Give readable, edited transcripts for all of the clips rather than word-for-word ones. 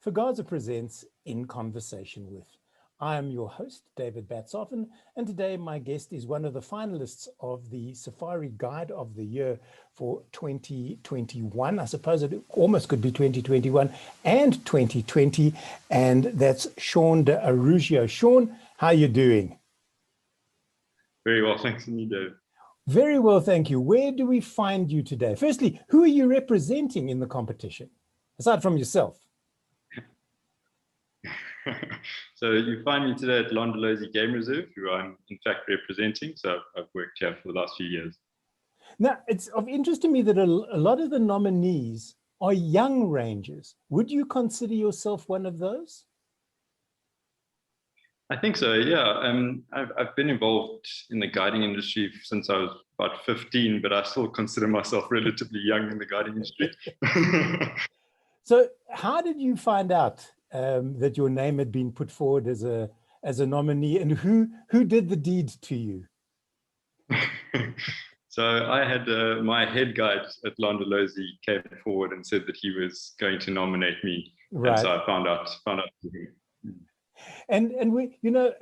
Fugaza presents In Conversation With. I am your host, David Batsoffen, and today my guest is one of the finalists of the Safari Guide of the Year for 2021. I suppose it almost could be 2021 and 2020, and that's Shaun D'Araujo. Shaun, how are you doing? Very well, thanks, David. Very well, thank you. Where do we find you today? Firstly, who are you representing in the competition, aside from yourself? So you find me today at Londolozi Game Reserve, who I'm in fact representing. So I've worked here for the last few years. Now, it's of interest to me that a lot of the nominees are young rangers. Would you consider yourself one of those? I think so, yeah. I've been involved in the guiding industry since I was about 15, but I still consider myself relatively young in the guiding industry. So how did you find out that your name had been put forward as a nominee, and who did the deed to you? So I had my head guide at Londolozi came forward and said that he was going to nominate me, right. And so I found out. And we, you know,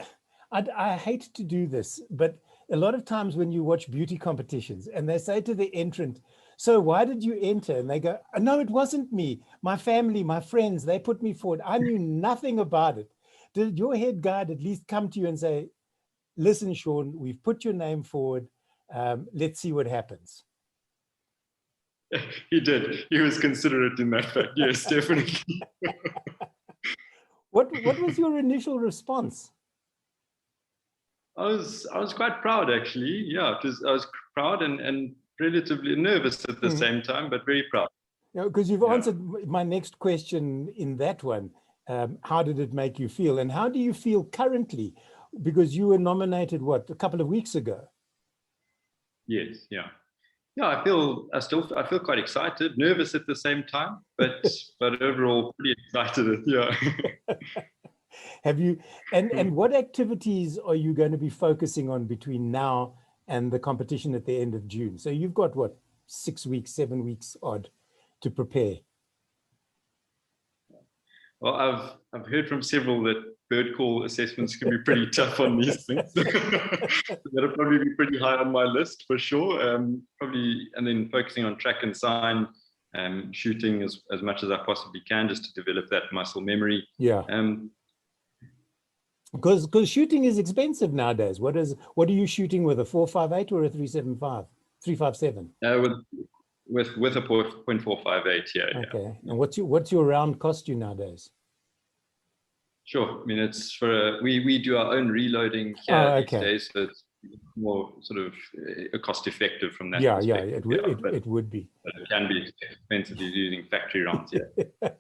I hate to do this, but a lot of times when you watch beauty competitions and they say to the entrant, "So why did you enter?" And they go, "No, it wasn't me. My family, my friends, they put me forward. I knew nothing about it." Did your head guide at least come to you and say, "Listen, Shaun, we've put your name forward. Let's see what happens"? He did. He was considerate in that fact. Yes, definitely. What was your initial response? I was quite proud, actually. Yeah, because I was proud and relatively nervous at the same time, but very proud. Because you've answered my next question in that one. How did it make you feel, and how do you feel currently? Because you were nominated, what, a couple of weeks ago? Yes, yeah. Yeah, I feel quite excited, nervous at the same time, but overall pretty excited. Yeah. Have you and what activities are you going to be focusing on between now and the competition at the end of June? So you've got what, 6 weeks, 7 weeks odd to prepare. Well, I've heard from several that bird call assessments can be pretty tough on these things. That'll probably be pretty high on my list for sure. Probably, and then focusing on track and sign, shooting as much as I possibly can, just to develop that muscle memory. Yeah. Because shooting is expensive nowadays. What are you shooting with, a 458 or a 375, 357? With a 0.458, yeah. Okay. Yeah. And what's your round cost you nowadays? Sure. I mean, it's for we do our own reloading here these days, so it's more sort of cost effective from that perspective. Yeah, it would be. But it can be expensive using factory rounds. Yeah.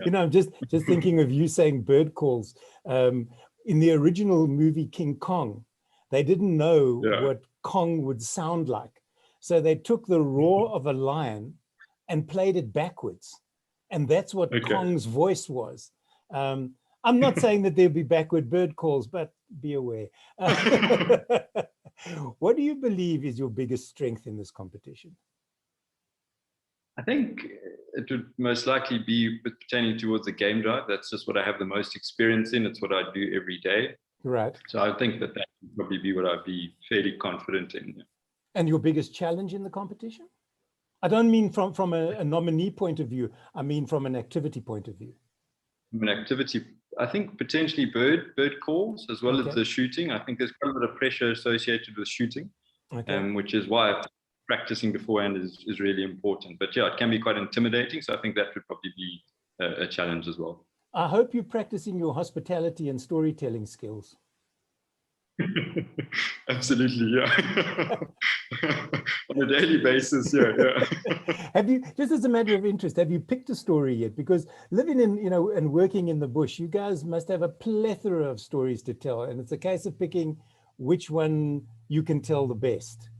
You know, I'm just thinking of you saying bird calls. In the original movie King Kong, they didn't know what Kong would sound like. So they took the roar of a lion and played it backwards. And that's what Kong's voice was. I'm not saying that there'll be backward bird calls, but be aware. What do you believe is your biggest strength in this competition? I think it would most likely be pertaining towards the game drive. That's just what I have the most experience in. It's what I do every day. Right. So I think that would probably be what I'd be fairly confident in. Yeah. And your biggest challenge in the competition? I don't mean from a nominee point of view. I mean from an activity point of view. From an activity, I think potentially bird calls as well as the shooting. I think there's quite a bit of pressure associated with shooting, which is why practicing beforehand is really important. But yeah, it can be quite intimidating. So I think that would probably be a challenge as well. I hope you're practicing your hospitality and storytelling skills. Absolutely, yeah. On a daily basis, yeah. Have you, just as a matter of interest, have you picked a story yet? Because living in, and working in the bush, you guys must have a plethora of stories to tell, and it's a case of picking which one you can tell the best.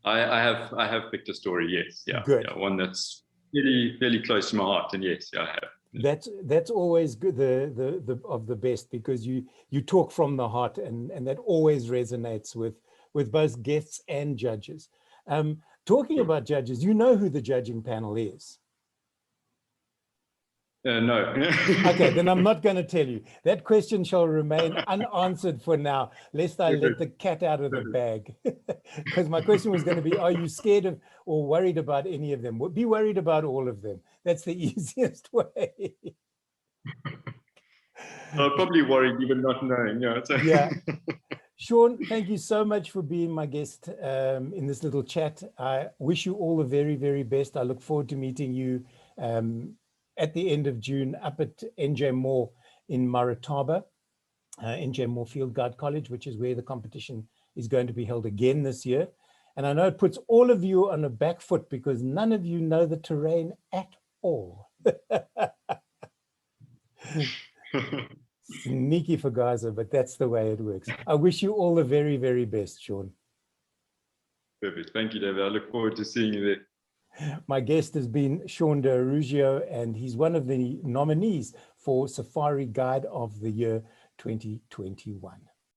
I have picked a story, yes, yeah. Good. Yeah, one that's really close to my heart, and yes, I have. That's always good, the best, because you talk from the heart, and that always resonates with both guests and judges. Talking about judges, you know who the judging panel is. No. Okay, then I'm not going to tell you. That question shall remain unanswered for now, lest I let the cat out of the bag. Because my question was going to be, are you scared of or worried about any of them? Be worried about all of them. That's the easiest way. I'll probably worry even not knowing. Yeah. Yeah. Shaun, thank you so much for being my guest in this little chat. I wish you all the very, very best. I look forward to meeting you at the end of June up at NJ Moore in Marataba, NJ Moore Field Guide College, which is where the competition is going to be held again this year. And I know it puts all of you on a back foot because none of you know the terrain at all. Sneaky for Gaza, but that's the way it works. I wish you all the very, very best, Shaun. Perfect. Thank you, David. I look forward to seeing you there. My guest has been Shaun D'Araujo, and he's one of the nominees for Safari Guide of the Year 2021.